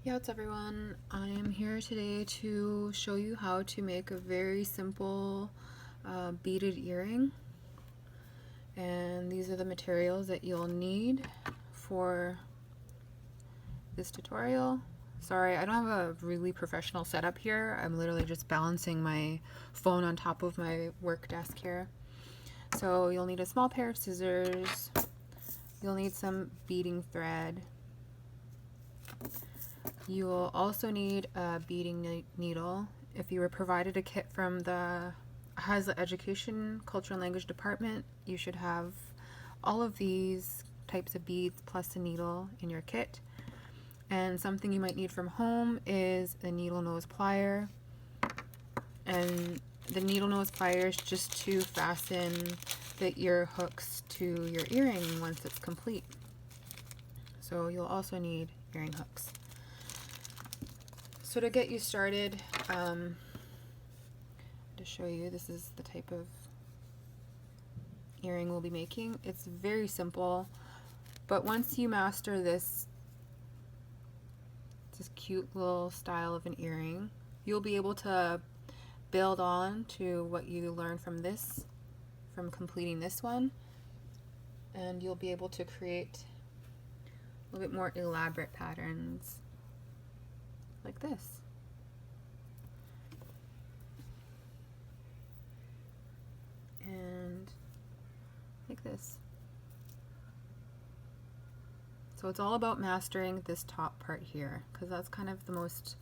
Yeah, what's everyone? I am here today to show you how to make a very simple beaded earring. And these are the materials that you'll need for this tutorial. Sorry, I don't have a really professional setup here. I'm literally just balancing my phone on top of my work desk here. So you'll need a small pair of scissors. You'll need some beading thread. You will also need a beading needle. If you were provided a kit from the Hazlitt Education Cultural and Language Department, you should have all of these types of beads plus a needle in your kit. And something you might need from home is a needle nose plier. And the needle nose plier is just to fasten the ear hooks to your earring once it's complete. So you'll also need earring hooks. So to get you started, to show you, this is the type of earring we'll be making. It's very simple, but once you master this cute little style of an earring, you'll be able to build on to what you learned from completing this one, and you'll be able to create a little bit more elaborate patterns like this. And like this. So it's all about mastering this top part here, because that's kind of the most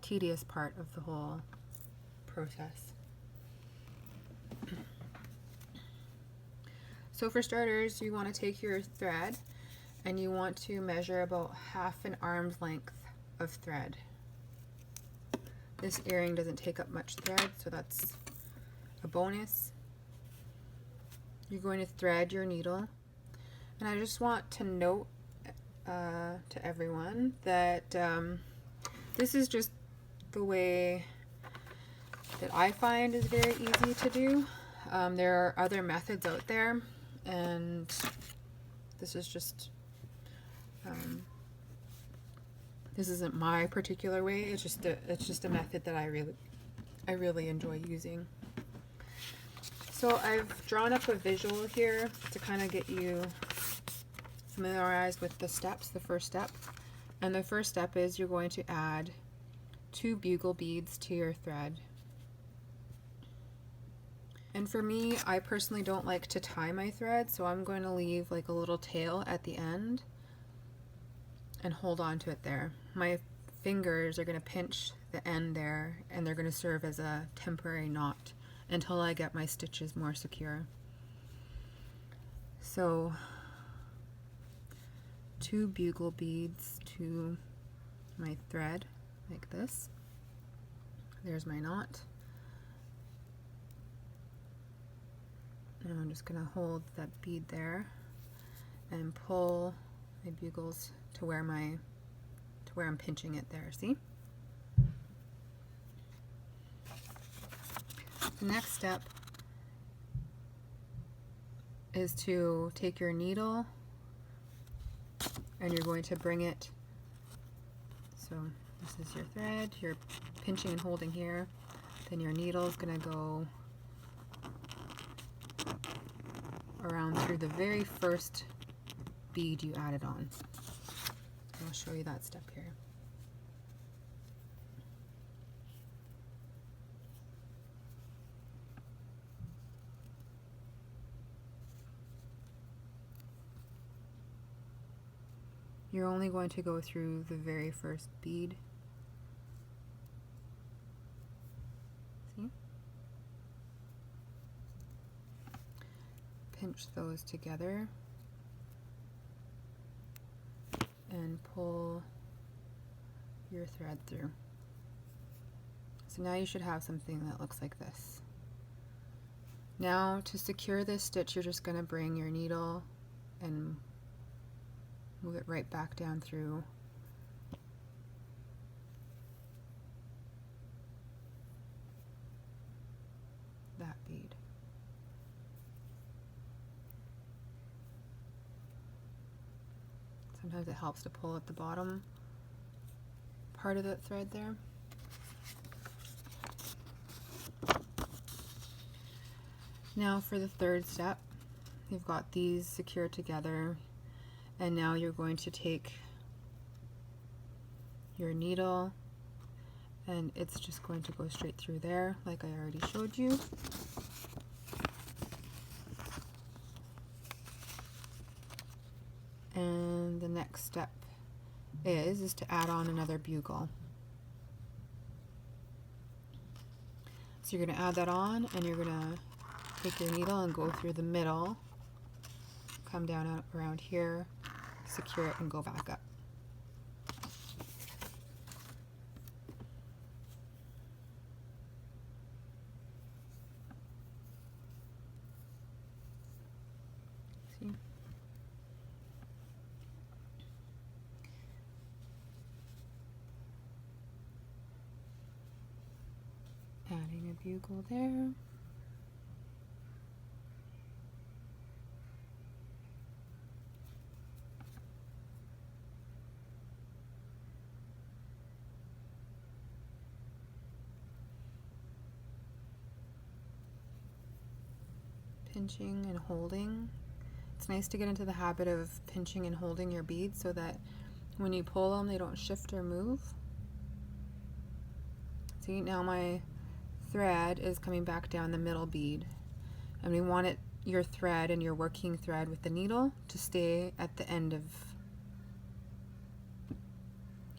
tedious part of the whole process. So for starters, you want to take your thread and you want to measure about half an arm's length of thread. This earring doesn't take up much thread, so that's a bonus. You're going to thread your needle, and I just want to note to everyone that this is just the way that I find is very easy to do. There are other methods out there, and this is just this isn't my particular way. It's just a method that I really enjoy using. So I've drawn up a visual here to kind of get you familiarized with the steps, the first step. And the first step is you're going to add 2 bugle beads to your thread. And for me, I personally don't like to tie my thread, so I'm going to leave like a little tail at the end and hold on to it there. My fingers are going to pinch the end there, and they're going to serve as a temporary knot until I get my stitches more secure. So 2 bugle beads to my thread like this. There's my knot. And I'm just going to hold that bead there and pull my bugles to where I'm pinching it there, see? The next step is to take your needle and you're going to bring it, so this is your thread, you're pinching and holding here, then your needle is going to go around through the very first bead you added on. I'll show you that step here. You're only going to go through the very first bead. See? Pinch those together and pull your thread through. So now you should have something that looks like this. Now to secure this stitch, you're just going to bring your needle and move it right back down through that bead. Sometimes it helps to pull at the bottom part of that thread there. Now for the third step, you've got these secured together, and now you're going to take your needle and it's just going to go straight through there like I already showed you. And the next step is to add on another bugle. So you're going to add that on, and you're going to take your needle and go through the middle, come down out around here, secure it, and go back up. See? Adding a bugle there. Pinching and holding. It's nice to get into the habit of pinching and holding your beads so that when you pull them, they don't shift or move. See, now my thread is coming back down the middle bead, and we want it, your thread and your working thread with the needle, to stay at the end of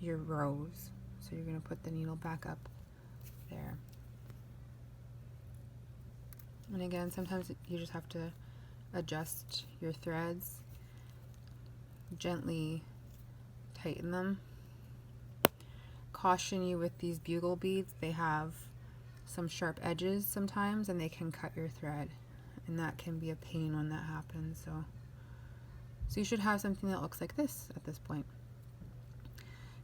your rows. So you're going to put the needle back up there. And again, sometimes you just have to adjust your threads, gently tighten them. Caution you with these bugle beads, they have some sharp edges sometimes and they can cut your thread, and that can be a pain when that happens. So you should have something that looks like this at this point.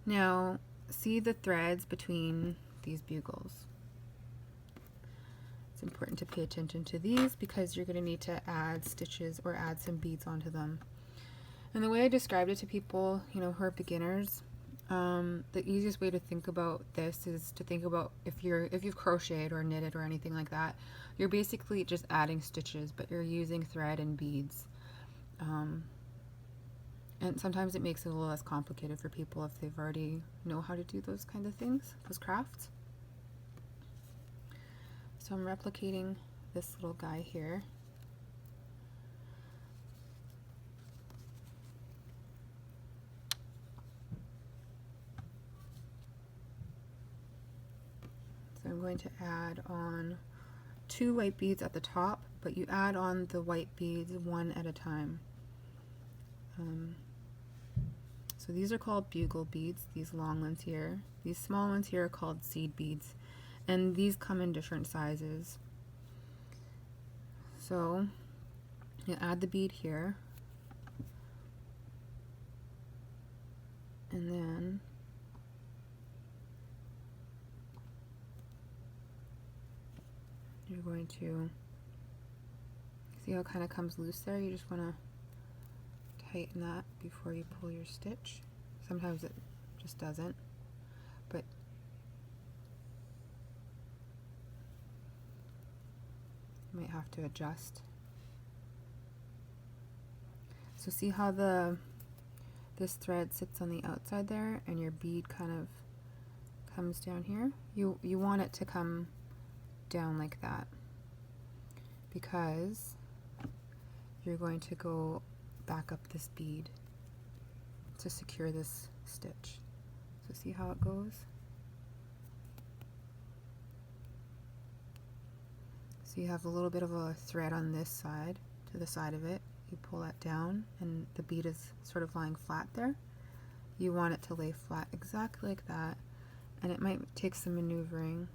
Now see the threads between these bugles. It's important to pay attention to these because you're going to need to add stitches or add some beads onto them. And the way I described it to people, you know, who are beginners, the easiest way to think about this is to think about if you've crocheted or knitted or anything like that, you're basically just adding stitches, but you're using thread and beads. And sometimes it makes it a little less complicated for people if they've already know how to do those kind of things, those crafts. So I'm replicating this little guy here. So I'm going to add on 2 white beads at the top, but you add on the white beads one at a time. So these are called bugle beads, these long ones here. These small ones here are called seed beads, and these come in different sizes. So you add the bead here, and then you're going to see how it kind of comes loose there. You just want to tighten that before you pull your stitch. Sometimes it just doesn't, but you might have to adjust. So see how this thread sits on the outside there and your bead kind of comes down here? You want it to come down like that because you're going to go back up this bead to secure this stitch. So see how it goes? So you have a little bit of a thread on this side, to the side of it. You pull that down and the bead is sort of lying flat there. You want it to lay flat exactly like that, and it might take some maneuvering,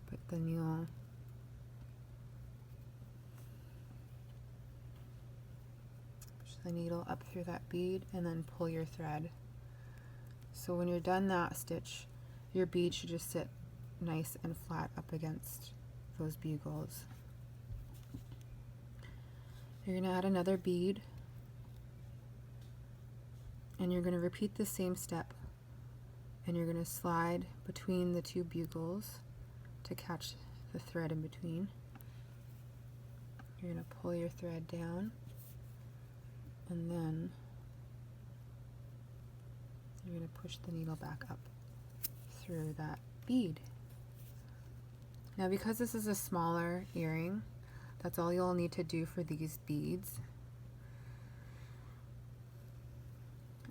but then you'll the needle up through that bead and then pull your thread. So when you're done that stitch, your bead should just sit nice and flat up against those bugles. You're going to add another bead, And you're going to repeat the same step, and you're going to slide between the two bugles to catch the thread in between. You're going to pull your thread down, and then you're going to push the needle back up through that bead. Now, because this is a smaller earring, that's all you'll need to do for these beads.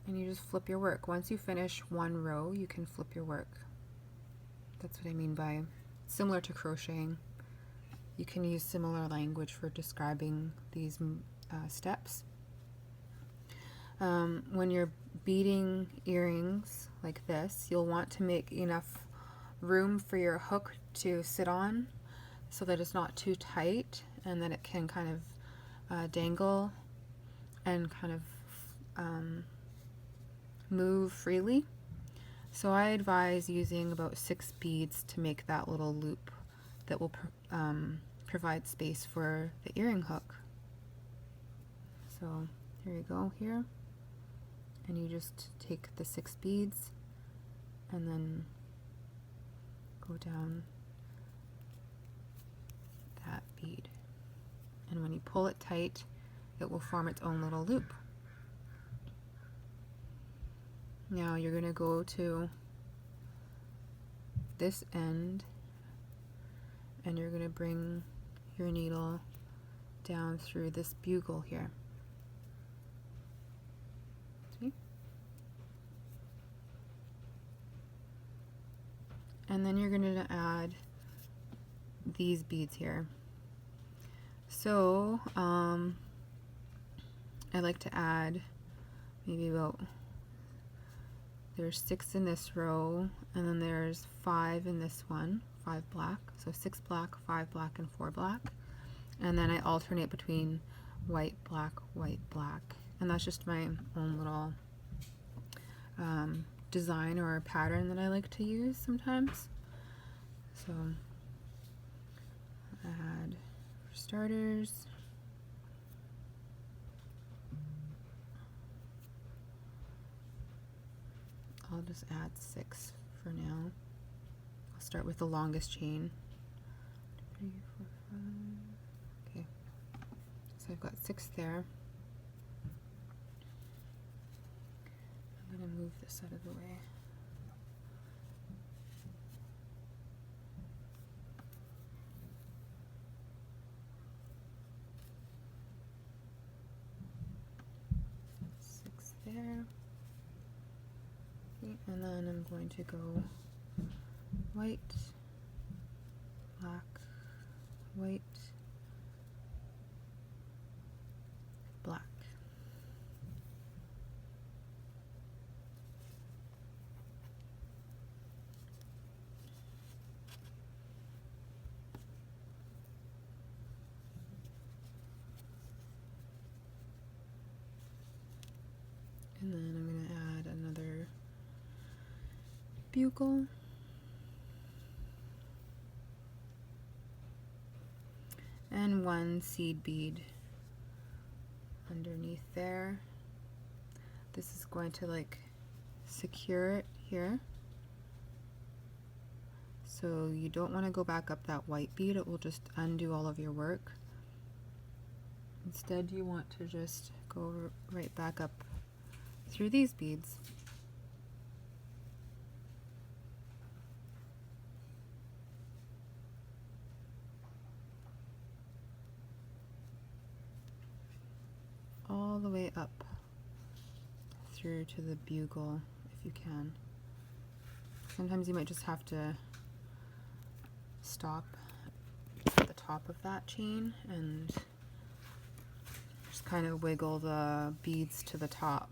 And you just flip your work. Once you finish one row, you can flip your work. That's what I mean by similar to crocheting. You can use similar language for describing these steps. When you're beading earrings like this, you'll want to make enough room for your hook to sit on so that it's not too tight and that it can kind of dangle and kind of move freely. So I advise using about 6 beads to make that little loop that will provide space for the earring hook. So here you go here, and you just take the 6 beads and then go down that bead, and when you pull it tight, it will form its own little loop. Now you're going to go to this end, and you're going to bring your needle down through this bugle here. See? And then you're going to add these beads here. So I like to add maybe about, there's 6 in this row, and then there's 5 in this one, 5 black, so 6 black, 5 black, and 4 black. And then I alternate between white, black, and that's just my own little design or pattern that I like to use sometimes. So add, for starters, I'll just add 6 for now. I'll start with the longest chain. 3, 4, 5. Okay, so I've got 6 there. I'm going to move this out of the way. There. And then I'm going to go white, black, white, black. And then I'm going to add another bugle. And 1 seed bead underneath there. This is going to like secure it here. So you don't want to go back up that white bead, it will just undo all of your work. Instead, you want to just go right back up through these beads. All the way up through to the bugle if you can. Sometimes you might just have to stop at the top of that chain and just kind of wiggle the beads to the top.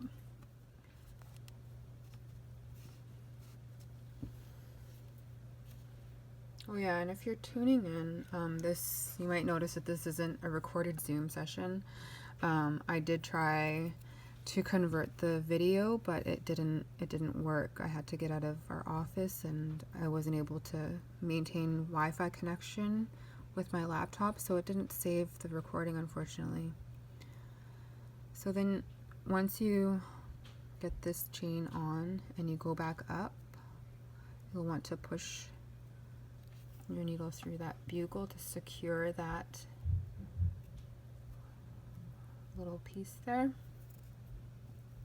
Oh yeah, and if you're tuning in, this, you might notice that this isn't a recorded Zoom session. I did try to convert the video, but it didn't work. I had to get out of our office and I wasn't able to maintain Wi-Fi connection with my laptop, so it didn't save the recording, unfortunately. So then once you get this chain on and you go back up, you'll want to push your needle through that bugle to secure that little piece there.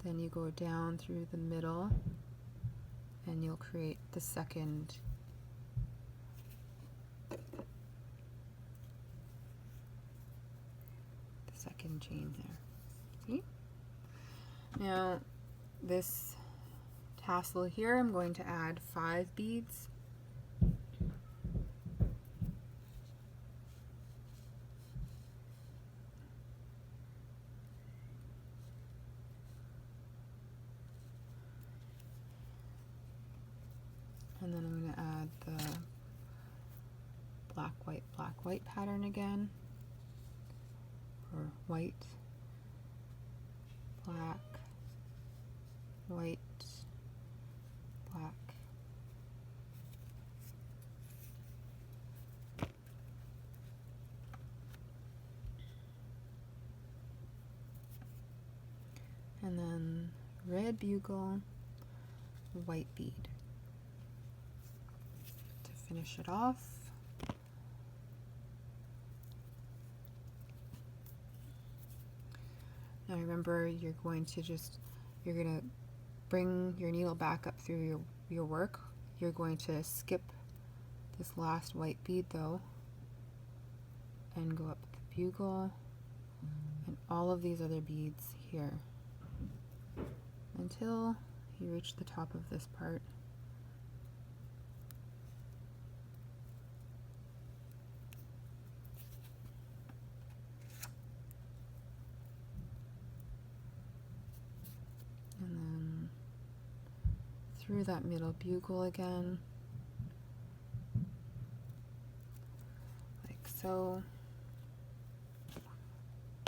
Then you go down through the middle and you'll create the second chain there. See? Now this tassel here, I'm going to add 5 beads. And then I'm going to add the black, white pattern again, or white, black, white, black. And then red bugle, white bead to finish it off. Now remember, you're going to bring your needle back up through your work. You're going to skip this last white bead though and go up the bugle and all of these other beads here until you reach the top of this part. And then through that middle bugle again, like so.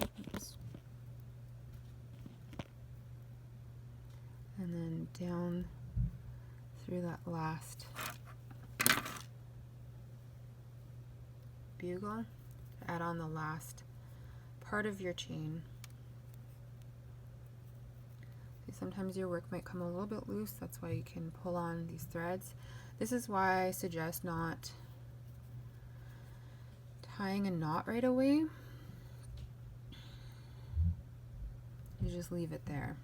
Oops. And then down through that last bugle, add on the last part of your chain. Sometimes your work might come a little bit loose, that's why you can pull on these threads. This is why I suggest not tying a knot right away. You just leave it there.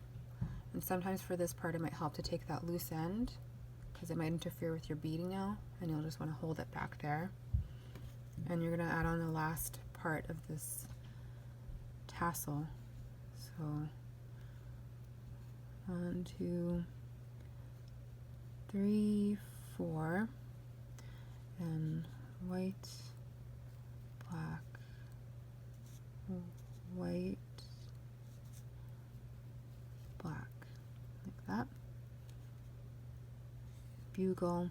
And sometimes for this part it might help to take that loose end because it might interfere with your beading now, and you'll just want to hold it back there. And you're going to add on the last part of this tassel. So 1, 2, 3, 4, and white, black, white, black, like that. Bugle.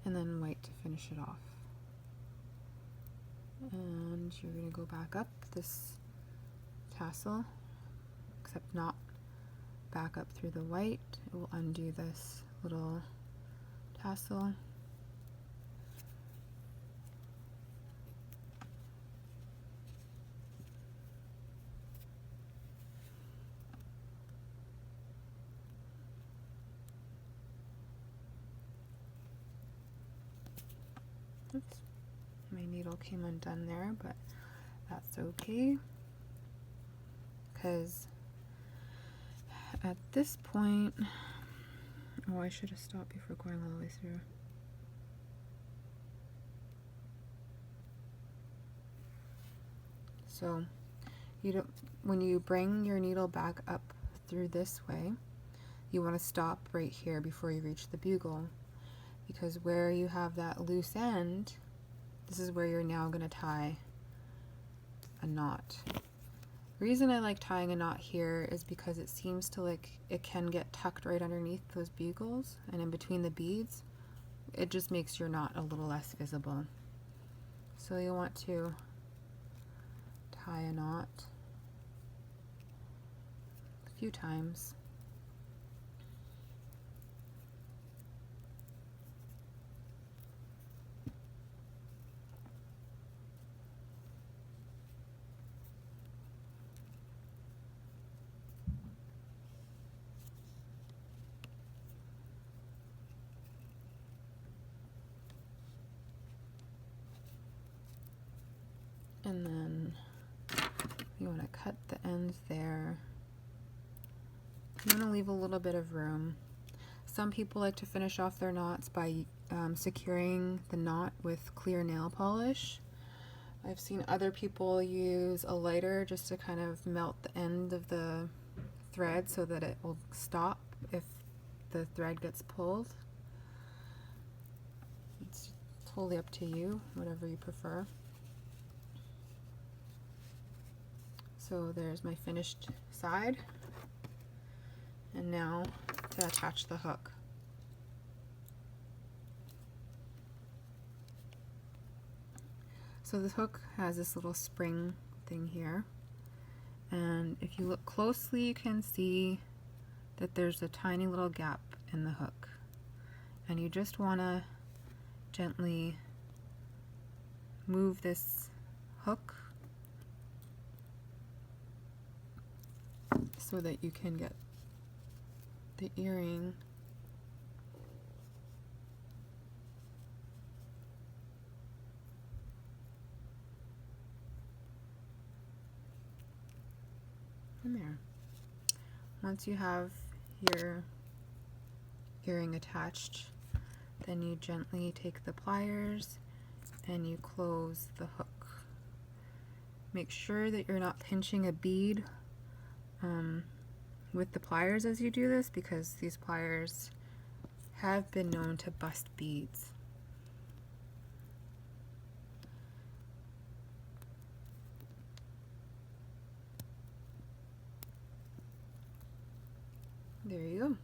And then white to finish it off. And you're going to go back up this tassel, except not back up through the white. It will undo this little tassel. Oops, my needle came undone there, but that's okay, because at this point, oh, I should have stopped before going all the way through. So you don't, when you bring your needle back up through this way, you want to stop right here before you reach the bugle. Because where you have that loose end, this is where you're now going to tie a knot. The reason I like tying a knot here is because it seems to like it can get tucked right underneath those bugles and in between the beads. It just makes your knot a little less visible. So you want to tie a knot a few times. And then you want to cut the ends there. You want to leave a little bit of room. Some people like to finish off their knots by securing the knot with clear nail polish. I've seen other people use a lighter just to kind of melt the end of the thread so that it will stop if the thread gets pulled. It's totally up to you, whatever you prefer. So there's my finished side. And now to attach the hook. So this hook has this little spring thing here, and if you look closely you can see that there's a tiny little gap in the hook, and you just want to gently move this hook so that you can get the earring in there. Once you have your earring attached, then you gently take the pliers and you close the hook. Make sure that you're not pinching a bead with the pliers as you do this, because these pliers have been known to bust beads. There you go.